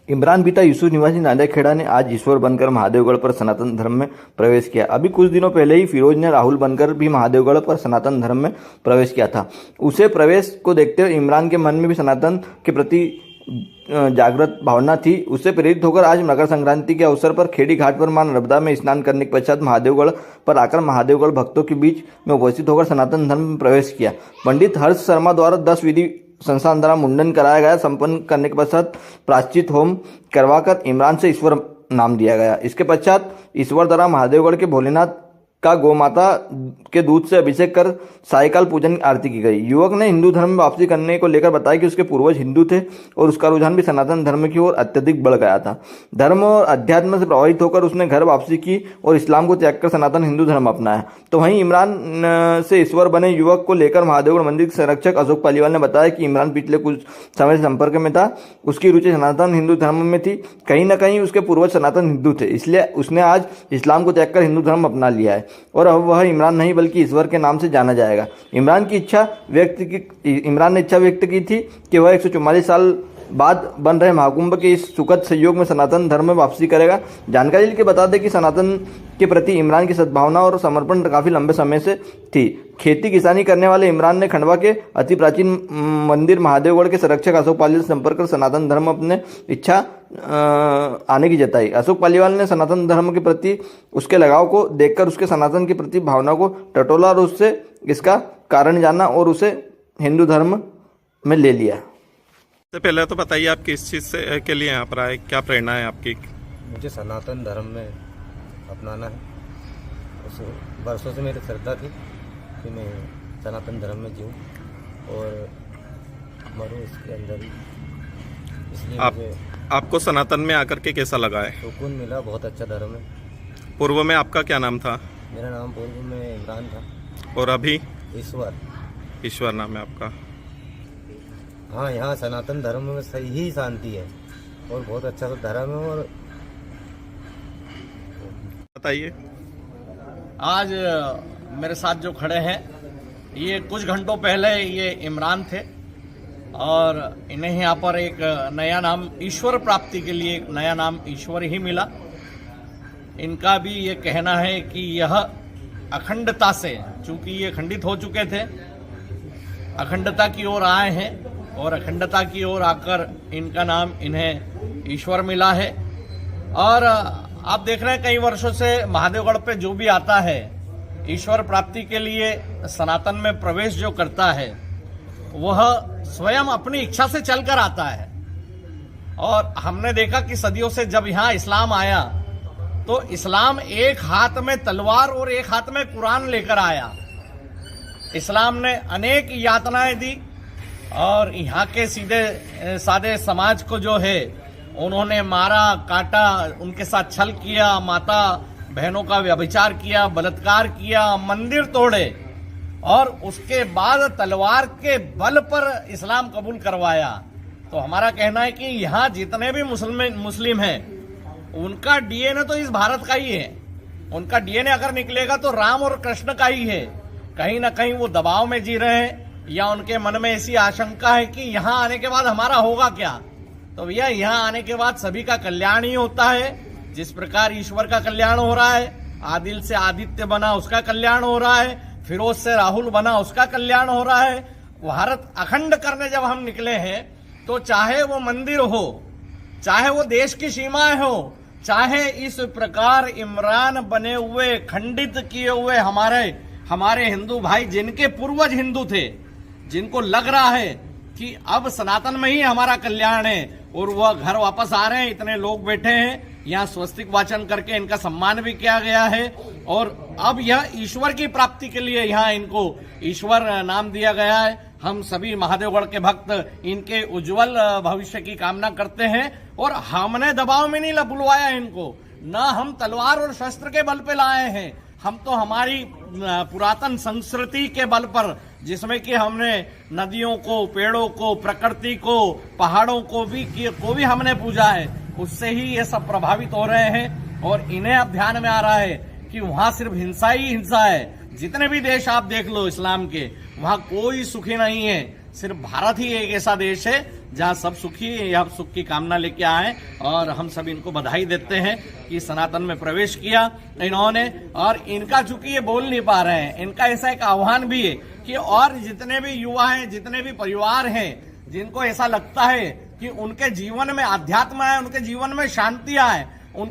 इमरान पिता यूसुफ निवासी नांदेखेड़ा ने आज ईश्वर बनकर महादेवगढ़ पर सनातन धर्म में प्रवेश किया। अभी कुछ दिनों पहले ही फिरोज ने राहुल बनकर भी महादेवगढ़ पर सनातन धर्म में प्रवेश किया था। उसे प्रवेश को देखते हुए इमरान के मन में भी सनातन के प्रति जागृत भावना थी। उससे प्रेरित होकर आज मकर संक्रांति के अवसर पर खेड़ी घाट पर मां नर्मदा में स्नान करने के पश्चात महादेवगढ़ पर आकर महादेवगढ़ भक्तों के बीच में उपस्थित होकर सनातन धर्म में प्रवेश किया। पंडित हर्ष शर्मा द्वारा 10 विधि संस्थान द्वारा मुंडन कराया गया। संपन्न करने के पश्चात प्रायश्चित होम करवाकर इमरान से ईश्वर नाम दिया गया। इसके पश्चात ईश्वर द्वारा महादेवगढ़ के भोलेनाथ का गौमाता के दूध से अभिषेक कर सायकाल पूजन आरती की गई। युवक ने हिंदू धर्म में वापसी करने को लेकर बताया कि उसके पूर्वज हिंदू थे और उसका रुझान भी सनातन धर्म की ओर अत्यधिक बढ़ गया था। धर्म और अध्यात्म से प्रभावित होकर उसने घर वापसी की और इस्लाम को त्याग कर सनातन हिंदू धर्म अपनाया। तो वहीं इमरान से ईश्वर बने युवक को लेकर महादेवगढ़ मंदिर के संरक्षक अशोक पालीवाल ने बताया कि इमरान पिछले कुछ समय से संपर्क में था। उसकी रुचि सनातन हिंदू धर्म में थी। कहीं न कहीं उसके पूर्वज सनातन हिंदू थे, इसलिए उसने आज इस्लाम को त्याग कर हिंदू धर्म अपना लिया है और अब वह इमरान नहीं बल्कि ईश्वर के नाम से जाना जाएगा। इमरान ने इच्छा व्यक्त की थी कि वह 144 साल बाद बन रहे महाकुंभ के इस सुखद संयोग में सनातन धर्म में वापसी करेगा। जानकारी लेकर बता दें कि सनातन के प्रति इमरान की सद्भावना और समर्पण काफी लंबे समय से थी। खेती किसानी करने वाले इमरान ने खंडवा के अति प्राचीन मंदिर महादेवगढ़ के संरक्षक अशोक पालीवाल से संपर्क कर सनातन धर्म अपने इच्छा आने की जताई। अशोक पालीवाल ने सनातन धर्म के प्रति उसके लगाव को देखकर उसके सनातन के प्रति भावना को टटोला और उससे इसका कारण जाना और उसे हिंदू धर्म में ले लिया। सबसे पहले तो बताइए आप किस चीज़ से के लिए यहाँ पर आए, क्या प्रेरणा है आपकी? मुझे सनातन धर्म में अपनाना है। उस वर्षों से मेरी श्रद्धा थी कि मैं सनातन धर्म में जीऊँ और मरूँ इसके अंदर ही। इसलिए मुझे आपको सनातन में आकर के कैसा लगा है? सुकून मिला। बहुत अच्छा धर्म है। पूर्व में आपका क्या नाम था? मेरा नाम पूर्व में इमरान था। और अभी? ईश्वर नाम है आपका। हाँ, यहाँ सनातन धर्म में सही ही शांति है और बहुत अच्छा धर्म है। और बताइए। आज मेरे साथ जो खड़े हैं ये कुछ घंटों पहले ये इमरान थे और इन्हें यहाँ पर एक नया नाम ईश्वर प्राप्ति के लिए एक नया नाम ईश्वर ही मिला। इनका भी ये कहना है कि यह अखंडता से, चूंकि ये खंडित हो चुके थे, अखंडता की ओर आए हैं और अखंडता की ओर आकर इनका नाम इन्हें ईश्वर मिला है। और आप देख रहे हैं कई वर्षों से महादेवगढ़ पे जो भी आता है ईश्वर प्राप्ति के लिए सनातन में प्रवेश जो करता है वह स्वयं अपनी इच्छा से चलकर आता है। और हमने देखा कि सदियों से जब यहाँ इस्लाम आया तो इस्लाम एक हाथ में तलवार और एक हाथ में कुरान लेकर आया। इस्लाम ने अनेक यातनाएं दी और यहाँ के सीधे सादे समाज को जो है उन्होंने मारा, काटा, उनके साथ छल किया, माता बहनों का व्यभिचार किया, बलात्कार किया, मंदिर तोड़े और उसके बाद तलवार के बल पर इस्लाम कबूल करवाया। तो हमारा कहना है कि यहाँ जितने भी मुस्लिम हैं उनका डीएनए तो इस भारत का ही है। उनका डीएनए अगर निकलेगा तो राम और कृष्ण का ही है। कहीं ना कहीं वो दबाव में जी रहे हैं या उनके मन में ऐसी आशंका है कि यहाँ आने के बाद हमारा होगा क्या। तो भैया यहाँ आने के बाद सभी का कल्याण ही होता है। जिस प्रकार ईश्वर का कल्याण हो रहा है, आदिल से आदित्य बना उसका कल्याण हो रहा है, फिरोज से राहुल बना उसका कल्याण हो रहा है। भारत अखंड करने जब हम निकले हैं तो चाहे वो मंदिर हो, चाहे वो देश की सीमाएं हो, चाहे इस प्रकार इमरान बने हुए खंडित किए हुए हमारे हिंदू भाई जिनके पूर्वज हिंदू थे, जिनको लग रहा है कि अब सनातन में ही हमारा कल्याण है और वह घर वापस आ रहे हैं। इतने लोग बैठे हैं यहाँ, स्वस्तिक वाचन करके इनका सम्मान भी किया गया है और अब यह ईश्वर की प्राप्ति के लिए यहाँ इनको ईश्वर नाम दिया गया है। हम सभी महादेवगढ़ के भक्त इनके उज्जवल भविष्य की कामना करते हैं और हमने दबाव में नहीं बुलवाया इनको, न हम तलवार और शस्त्र के बल पे लाए हैं। हम तो हमारी पुरातन संस्कृति के बल पर, जिसमें कि हमने नदियों को, पेड़ों को, प्रकृति को, पहाड़ों को भी हमने पूजा है, उससे ही ये सब प्रभावित हो रहे हैं। और इन्हें अब ध्यान में आ रहा है कि वहां सिर्फ हिंसा ही हिंसा है। जितने भी देश आप देख लो इस्लाम के, वहां कोई सुखी नहीं है। सिर्फ भारत ही एक ऐसा देश है जहां सब सुखी यह सुख की कामना लेके आए और हम सब इनको बधाई देते हैं कि सनातन में प्रवेश किया इन्होंने। और इनका चूंकि ये बोल नहीं पा रहे हैं, इनका ऐसा एक आह्वान भी है कि और जितने भी युवा हैं, जितने भी परिवार हैं, जिनको ऐसा लगता है कि उनके जीवन में अध्यात्म है, उनके जीवन में शांति आए,